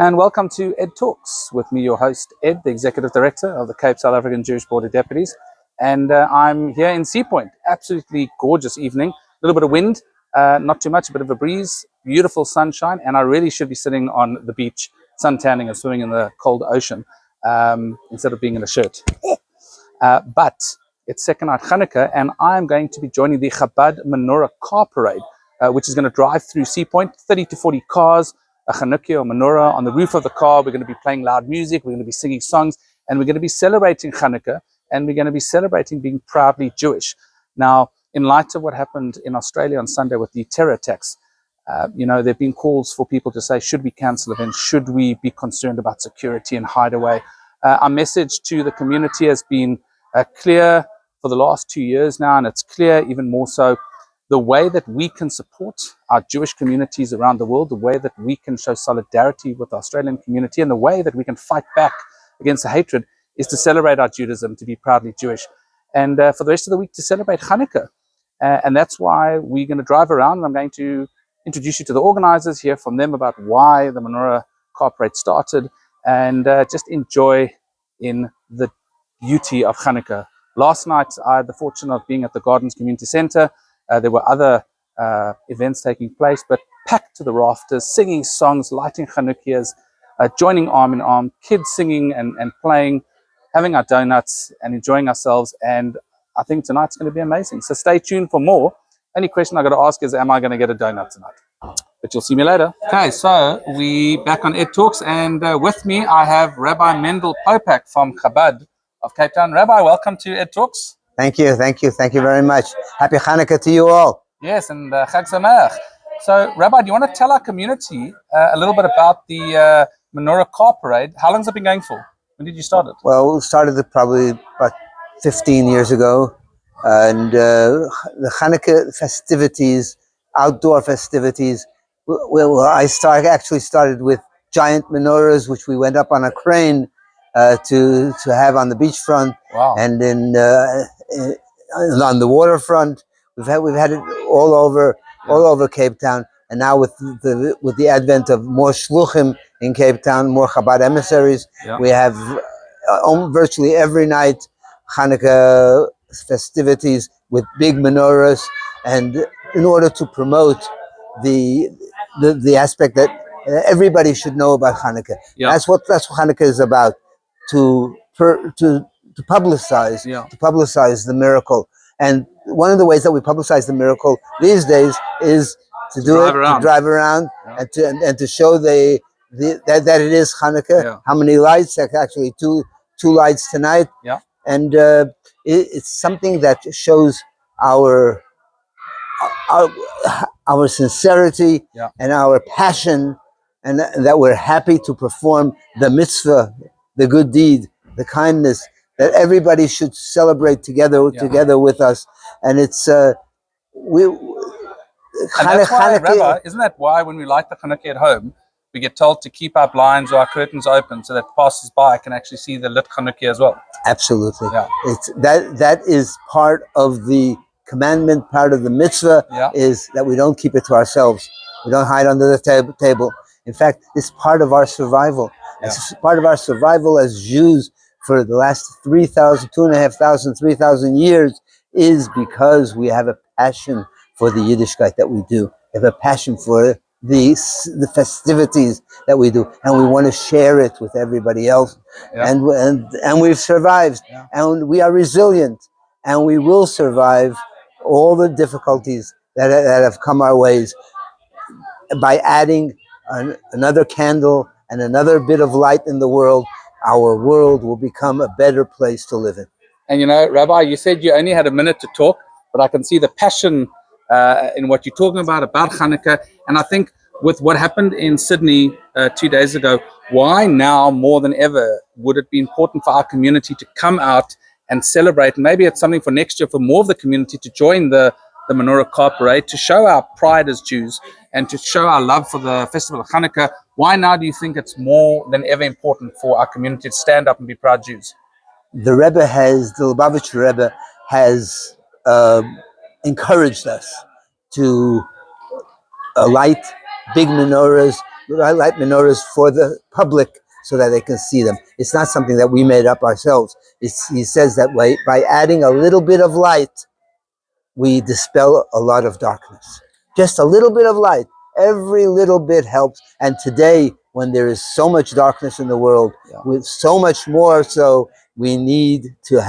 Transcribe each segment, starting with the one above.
And welcome to Ed Talks with me, your host, Ed, the Executive Director of the Cape South African Jewish Border Deputies. And I'm here in Sea Point. Absolutely gorgeous evening. A little bit of wind, not too much, a bit of a breeze, beautiful sunshine. And I really should be sitting on the beach, sun tanning and swimming in the cold ocean instead of being in a shirt. But it's second night Chanukah, and I'm going to be joining the Chabad Menorah Car Parade, which is going to drive through Sea Point, 30 to 40 cars, a Chanukah or menorah on the roof of the car. We're going to be playing loud music, we're going to be singing songs, and we're going to be celebrating Chanukah, and we're going to be celebrating being proudly Jewish. Now, in light of what happened in Australia on Sunday with the terror attacks, there have been calls for people to say, should we cancel events? Should we be concerned about security and hideaway? Our message to the community has been clear for the last 2 years now, and it's clear even more so. The way that we can support our Jewish communities around the world, the way that we can show solidarity with the Australian community, and the way that we can fight back against the hatred is to celebrate our Judaism, to be proudly Jewish. And for the rest of the week to celebrate Chanukah. And that's why we're going to drive around, and I'm going to introduce you to the organizers, hear from them about why the Menorah Car Parade started, and just enjoy in the beauty of Chanukah. Last night, I had the fortune of being at the Gardens Community Center. There were other events taking place, but packed to the rafters, singing songs, lighting Chanukiahs, joining arm in arm, kids singing and playing, having our donuts and enjoying ourselves. And I think tonight's going to be amazing. So stay tuned for more. Only question I got to ask is, am I going to get a donut tonight? But you'll see me later. Okay, so we back on Ed Talks, and with me I have Rabbi Mendel Popak from Chabad of Cape Town. Rabbi, welcome to Ed Talks. Thank you very much. Happy Hanukkah to you all. Yes, and Chag Sameach. So, Rabbi, do you want to tell our community a little bit about the Menorah Car Parade? How long has it been going for? When did you start it? Well, we started it probably about 15 years ago. And the Hanukkah festivities, outdoor festivities, I actually started with giant menorahs, which we went up on a crane to have on the beachfront. Wow. And then on the waterfront. We've had it all over Cape Town, and now with the advent of more shluchim in Cape Town, more Chabad emissaries, we have virtually every night Hanukkah festivities with big menorahs, and in order to promote the aspect that everybody should know about Hanukkah. That's what Hanukkah is about, to publicize the miracle. And one of the ways that we publicize the miracle these days is to drive around and to show that it is Hanukkah. How many lights? Actually, two lights tonight. And it's something that shows our sincerity and our passion, and that we're happy to perform the mitzvah, the good deed, the kindness that everybody should celebrate together with us. And it's that's why, Rabbi, isn't that why when we light the Chanukah at home, we get told to keep our blinds or our curtains open so that passers-by can actually see the lit Chanukah as well? Absolutely. It's that is part of the commandment, part of the mitzvah, is that we don't keep it to ourselves. We don't hide under the table. In fact, it's part of our survival. It's part of our survival as Jews for the last 3,000 years, is because we have a passion for the Yiddishkeit that we do. We have a passion for the festivities that we do, and we want to share it with everybody else. And we've survived, and we are resilient, and we will survive all the difficulties that have come our ways by adding another candle and another bit of light in the world. Our world will become a better place to live in. And Rabbi, you said you only had a minute to talk, but I can see the passion in what you're talking about Chanukah. And I think with what happened in Sydney 2 days ago, why now more than ever would it be important for our community to come out and celebrate? Maybe it's something for next year for more of the community to join the Menorah Car Parade, to show our pride as Jews and to show our love for the festival of Chanukah. Why now do you think it's more than ever important for our community to stand up and be proud Jews? The Lubavitcher Rebbe has encouraged us to light big menorahs light menorahs for the public so that they can see them. It's not something that we made up ourselves. He says that by adding a little bit of light, we dispel a lot of darkness. Just a little bit of light. Every little bit helps. And today, when there is so much darkness in the world, with so much more so, we need to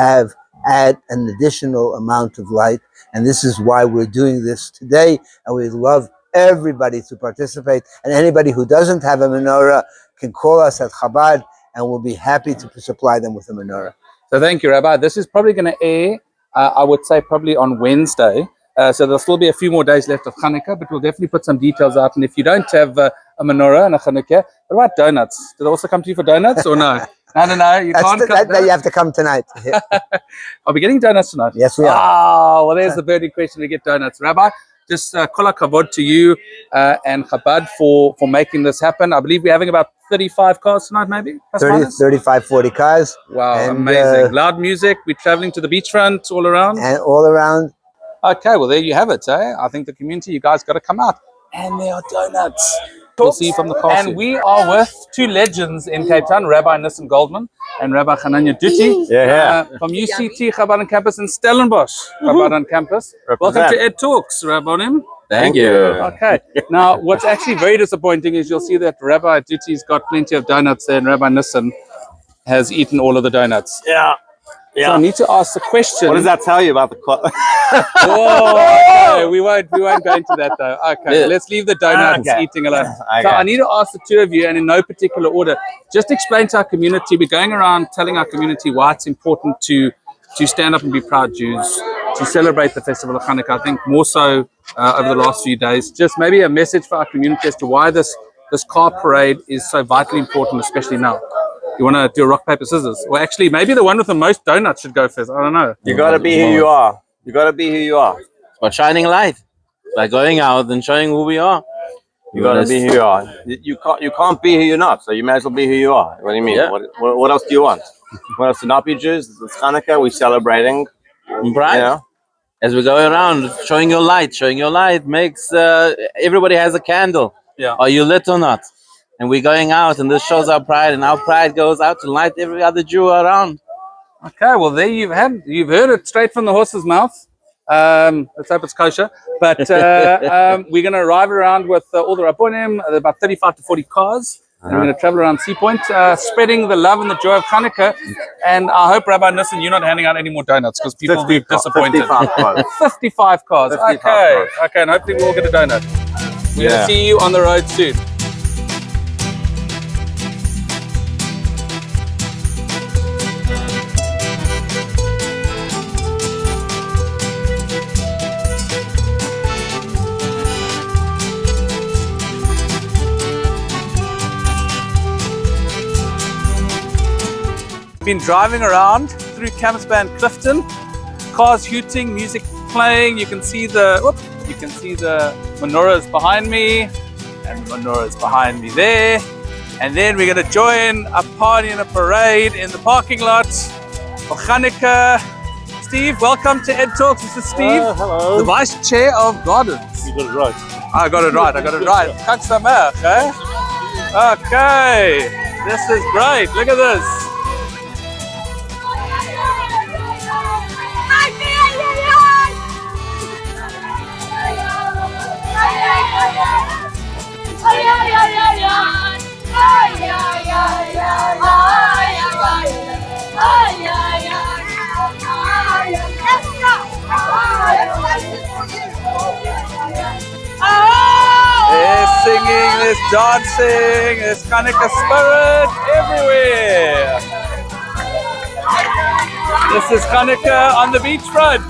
add an additional amount of light. And this is why we're doing this today. And we'd love everybody to participate. And anybody who doesn't have a menorah can call us at Chabad, and we'll be happy to supply them with a menorah. So thank you, Rabbi. This is probably going to air, I would say, probably on Wednesday. So there'll still be a few more days left of Chanukah, but we'll definitely put some details out. And if you don't have a menorah and a Chanukah, what about donuts? Did I also come to you for donuts or no? No. You can't come. You have to come tonight. Are we getting donuts tonight? Yes, we are. Oh, well, there's the burning question to get donuts. Rabbi, just kol hakavod to you and Chabad for making this happen. I believe we're having about 35 cars tonight, maybe? 35, 40 cars. Wow, and, amazing. Loud music. We're traveling to the beachfront all around. And all around. Okay, well, there you have it. I think the community, you guys got to come out. And there are donuts. We'll see you from the car. And we are with two legends in Cape Town, Rabbi Nissan Goldman and Rabbi Hananya Duty from UCT Chabad on campus in Stellenbosch Chabad on campus. Welcome to Ed Talks, Rabbonim. Thank you. Okay. Now, what's actually very disappointing is you'll see that Rabbi Duty's got plenty of donuts there, and Rabbi Nissan has eaten all of the donuts. Yeah. So I need to ask the question. What does that tell you about the Whoa, okay. We won't go into that though. Okay, let's leave the donuts eating alone. Okay. So I need to ask the two of you, and in no particular order, just explain to our community. We're going around telling our community why it's important to stand up and be proud Jews, to celebrate the festival of Chanukah. I think more so over the last few days. Just maybe a message for our community as to why this car parade is so vitally important, especially now. You want to do a rock, paper, scissors? Well, actually, maybe the one with the most donuts should go first. I don't know. You got to be who you are. You got to be who you are. It's by shining light. By going out and showing who we are. You got to be who you are. You can't be who you're not, so you may as well be who you are. What do you mean? Yeah. What else do you want? What else to not be Jews? It's Chanukah. We're celebrating. Right. You know? As we go around, showing your light makes everybody has a candle. Yeah. Are you lit or not? And we're going out, and this shows our pride, and our pride goes out to light every other Jew around. Okay, well, there you've heard it straight from the horse's mouth. Let's hope it's kosher. But we're going to arrive around with all the Rabbonim, about 35 to 40 cars. And we're going to travel around Sea Point, spreading the love and the joy of Chanukah. And I hope, Rabbi Nissan, you're not handing out any more donuts because people will be disappointed. 55 cars. 55 cars. 55 okay, cars. Okay, and hopefully we'll all get a donut. We're going to see you on the road soon. Been driving around through Campspan Clifton, cars hooting, music playing. You can see the menorahs behind me, and the menorahs behind me there. And then we're going to join a party and a parade in the parking lot for Chanukah. Steve, welcome to Ed Talks. This is Steve, hello. the Vice Chair of Gardens. You got it right. I got it right. Chag Sameach, eh? Okay, this is great. Look at this. There's singing, there's dancing, there's Chanukah spirit everywhere. This is Chanukah on the beachfront.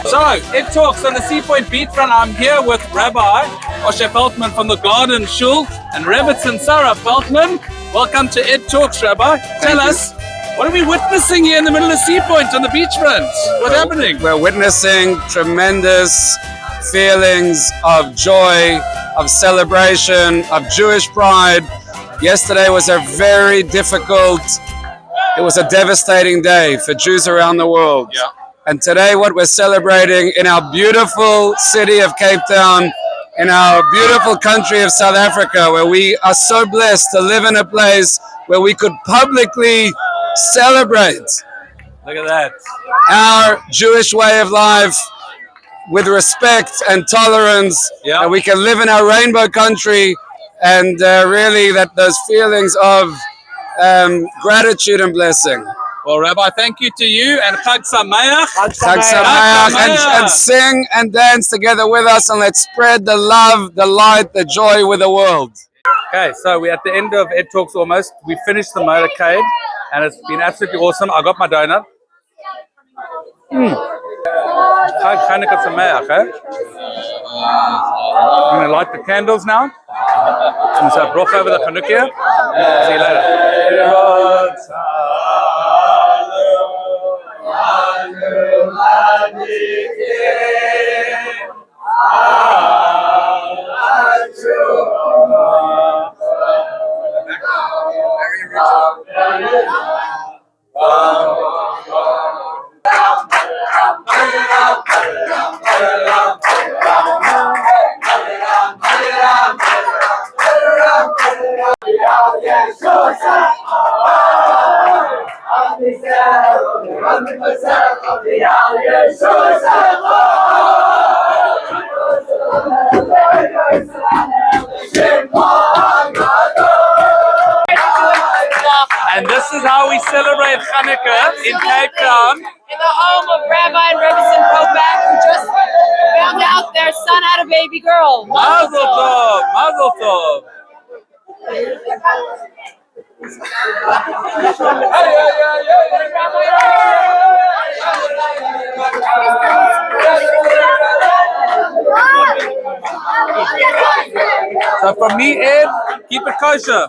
So, Ed Talks on the Sea Point beachfront. I'm here with Rabbi Osher Feldman from the Garden Shul and Rebbetzin Sarah Feldman. Welcome to Ed Talks, Rabbi. Tell us, what are we witnessing here in the middle of Sea Point on the beachfront? What's happening? We're witnessing tremendous feelings of joy, of celebration, of Jewish pride. Yesterday was a very difficult it was a devastating day for Jews around the world. Yeah. And today what we're celebrating in our beautiful city of Cape Town, in our beautiful country of South Africa, where we are so blessed to live in a place where we could publicly celebrate Look at that. our Jewish way of life with respect and tolerance, Yeah. and we can live in our rainbow country, and really that those feelings of gratitude and blessing. Well, Rabbi, thank you to you, and Chag Sameach. Chag Sameach, and sing and dance together with us, and let's spread the love, the light, the joy with the world. Okay, so we're at the end of Ed Talks almost. We finished the motorcade, and it's been absolutely awesome. I got my donut. Chag Chanukah Sameach, eh? I'm going to light the candles now. And so broch over the Chanukah. See you later. And this is how we celebrate Chanukah in Cape Town. In the home of Rabbi and Rebbetzin Kopak, who just found out their son had a baby girl. Mazel tov, mazel tov. So from me, Ed, keep it kosher.